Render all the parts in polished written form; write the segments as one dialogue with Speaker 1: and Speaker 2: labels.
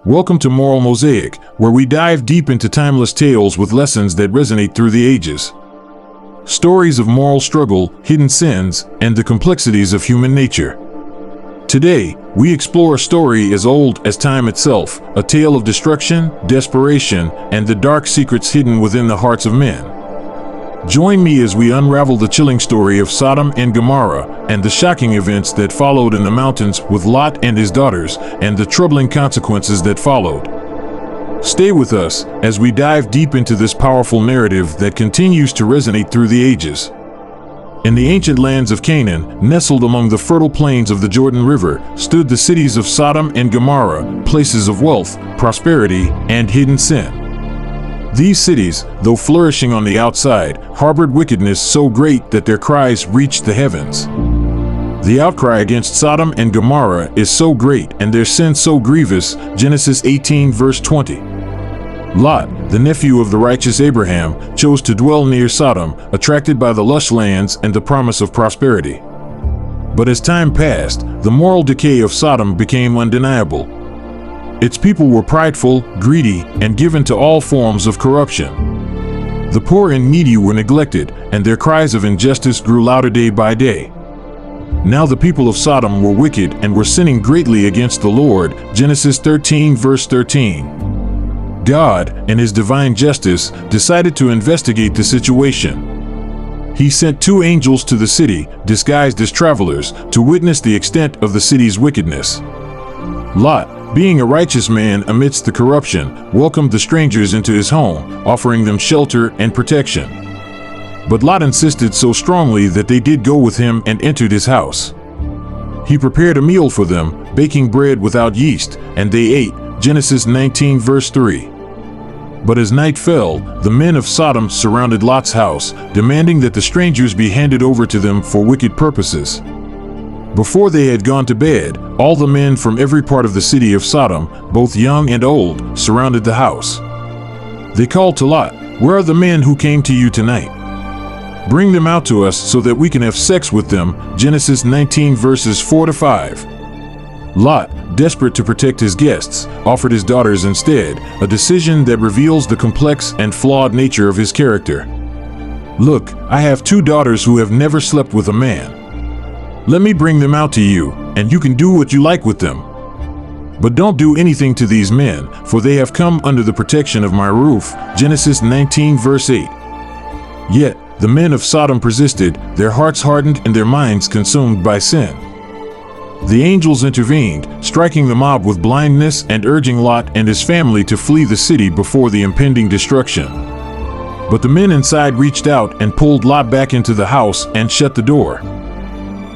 Speaker 1: Welcome to Moral Mosaic, where we dive deep into timeless tales with lessons that resonate through the ages. Stories of moral struggle, hidden sins, and the complexities of human nature. Today, we explore a story as old as time itself, a tale of destruction, desperation, and the dark secrets hidden within the hearts of men. Join me as we unravel the chilling story of Sodom and Gomorrah and the shocking events that followed in the mountains with Lot and his daughters and the troubling consequences that followed. Stay with us as we dive deep into this powerful narrative that continues to resonate through the ages. In the ancient lands of Canaan, nestled among the fertile plains of the Jordan River, stood the cities of Sodom and Gomorrah, places of wealth, prosperity, and hidden sin. These cities, though flourishing on the outside, harbored wickedness so great that their cries reached the heavens. The outcry against Sodom and Gomorrah is so great and their sin so grievous, Genesis 18 verse 20. Lot, the nephew of the righteous Abraham, chose to dwell near Sodom, attracted by the lush lands and the promise of prosperity. But as time passed, the moral decay of Sodom became undeniable. Its people were prideful, greedy, and given to all forms of corruption. The poor and needy were neglected, and their cries of injustice grew louder day by day. Now the people of Sodom were wicked and were sinning greatly against the Lord, Genesis 13 verse 13. God, in his divine justice, decided to investigate the situation. He sent two angels to the city, disguised as travelers, to witness the extent of the city's wickedness. Lot, being a righteous man amidst the corruption, welcomed the strangers into his home, offering them shelter and protection. But Lot insisted so strongly that they did go with him and entered his house. He prepared a meal for them, baking bread without yeast, and they ate, Genesis 19 verse 3. But as night fell, the men of Sodom surrounded Lot's house, demanding that the strangers be handed over to them for wicked purposes. Before they had gone to bed, all the men from every part of the city of Sodom, both young and old, surrounded the house. They called to Lot, "Where are the men who came to you tonight? Bring them out to us so that we can have sex with them," Genesis 19 verses 4 to 5. Lot, desperate to protect his guests, offered his daughters instead, a decision that reveals the complex and flawed nature of his character. "Look, I have two daughters who have never slept with a man. Let me bring them out to you, and you can do what you like with them. But don't do anything to these men, for they have come under the protection of my roof," Genesis 19 verse 8. Yet, the men of Sodom persisted, their hearts hardened and their minds consumed by sin. The angels intervened, striking the mob with blindness and urging Lot and his family to flee the city before the impending destruction. But the men inside reached out and pulled Lot back into the house and shut the door.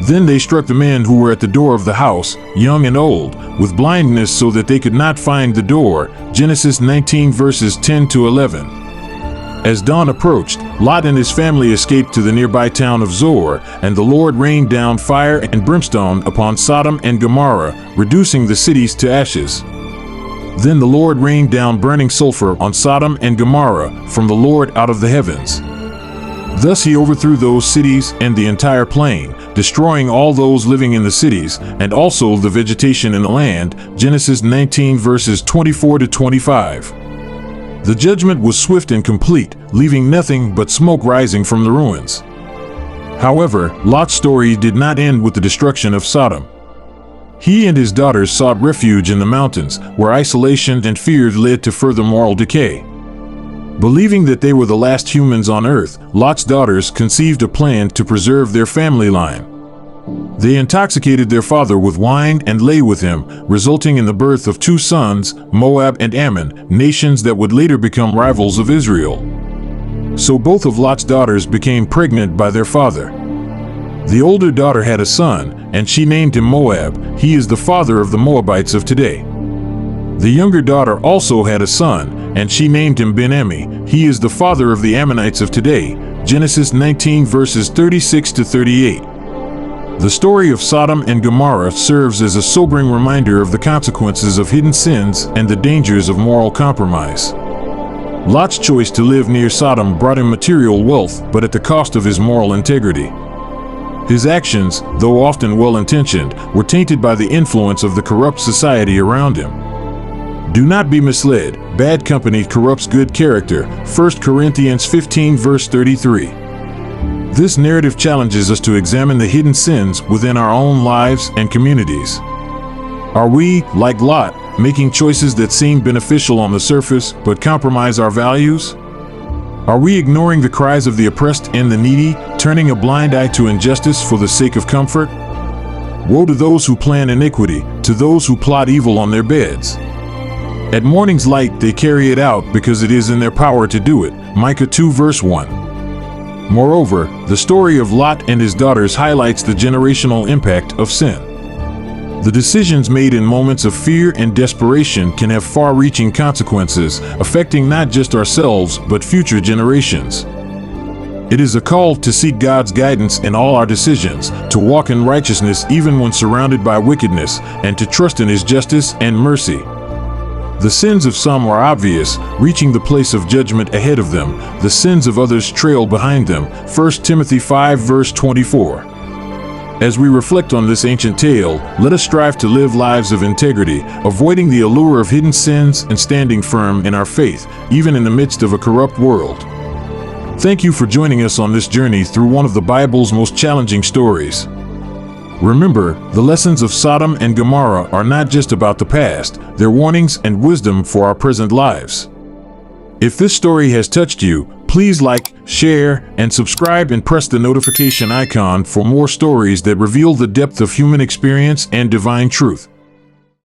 Speaker 1: Then they struck the men who were at the door of the house, young and old, with blindness so that they could not find the door, Genesis 19 verses 10 to 11. As dawn approached, Lot and his family escaped to the nearby town of Zoar, and the Lord rained down fire and brimstone upon Sodom and Gomorrah, reducing the cities to ashes. Then the Lord rained down burning sulfur on Sodom and Gomorrah from the Lord out of the heavens. Thus he overthrew those cities and the entire plain, destroying all those living in the cities, and also the vegetation in the land, Genesis 19 verses 24 to 25. The judgment was swift and complete, leaving nothing but smoke rising from the ruins. However, Lot's story did not end with the destruction of Sodom. He and his daughters sought refuge in the mountains, where isolation and fear led to further moral decay. Believing that they were the last humans on earth, Lot's daughters conceived a plan to preserve their family line. They intoxicated their father with wine and lay with him, resulting in the birth of two sons, Moab and Ammon, nations that would later become rivals of Israel. So both of Lot's daughters became pregnant by their father. The older daughter had a son, and she named him Moab. He is the father of the Moabites of today. The younger daughter also had a son, and she named him Ben-Ami. He is the father of the Ammonites of today, Genesis 19 verses 36 to 38. The story of Sodom and Gomorrah serves as a sobering reminder of the consequences of hidden sins and the dangers of moral compromise. Lot's choice to live near Sodom brought him material wealth, but at the cost of his moral integrity. His actions, though often well-intentioned, were tainted by the influence of the corrupt society around him. Do not be misled. Bad company corrupts good character. 1 Corinthians 15 verse 33. This narrative challenges us to examine the hidden sins within our own lives and communities. Are we, like Lot, making choices that seem beneficial on the surface but compromise our values? Are we ignoring the cries of the oppressed and the needy, turning a blind eye to injustice for the sake of comfort? Woe to those who plan iniquity, to those who plot evil on their beds. At morning's light they carry it out because it is in their power to do it. Micah 2 verse 1. Moreover, the story of Lot and his daughters highlights the generational impact of sin. The decisions made in moments of fear and desperation can have far-reaching consequences, affecting not just ourselves but future generations. It is a call to seek God's guidance in all our decisions, to walk in righteousness even when surrounded by wickedness, and to trust in His justice and mercy. The sins of some are obvious, reaching the place of judgment ahead of them. The sins of others trail behind them. 1 Timothy 5 verse 24. As we reflect on this ancient tale, let us strive to live lives of integrity, avoiding the allure of hidden sins and standing firm in our faith, even in the midst of a corrupt world. Thank you for joining us on this journey through one of the Bible's most challenging stories. Remember, the lessons of Sodom and Gomorrah are not just about the past, they're warnings and wisdom for our present lives. If this story has touched you, please like, share, and subscribe and press the notification icon for more stories that reveal the depth of human experience and divine truth.